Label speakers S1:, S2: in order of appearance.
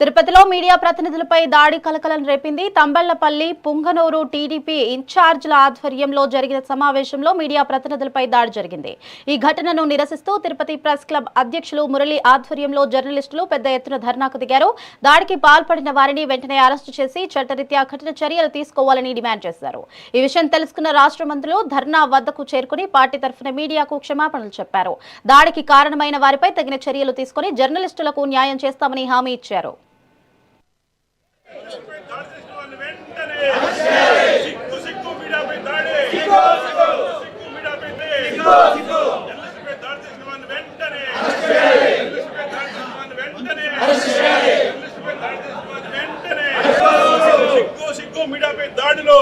S1: తిరుపతిలో మీడియా ప్రతినిధులపై దాడి కలకలం రేపింది. తంబళ్లపల్లి పుంగనూరు టీడీపీ ఇన్ఛార్జ్ల ఆధ్వర్యంలో జరిగిన సమావేశంలో మీడియా ప్రతినిధులపై దాడి జరిగింది. ఈ ఘటనను నిరసిస్తూ తిరుపతి ప్రెస్ క్లబ్ అధ్యక్షులు మురళి ఆధ్వర్యంలో జర్నలిస్టులు పెద్ద ఎత్తున ధర్నాకు దిగారు. దాడికి పాల్పడిన వారిని వెంటనే అరెస్టు చేసి చట్టరీత్యా కఠిన చర్యలు తీసుకోవాలని డిమాండ్ చేశారు. ఈ విషయం తెలుసుకున్న రాష్ట్ర మంత్రులు ధర్నా వద్దకు చేరుకుని పార్టీ తరఫున మీడియాకు క్షమాపణలు చెప్పారు. దాడికి కారణమైన వారిపై తగిన చర్యలు తీసుకుని జర్నలిస్టులకు న్యాయం చేస్తామని హామీ ఇచ్చారు.
S2: మీడియాపై దాడిలో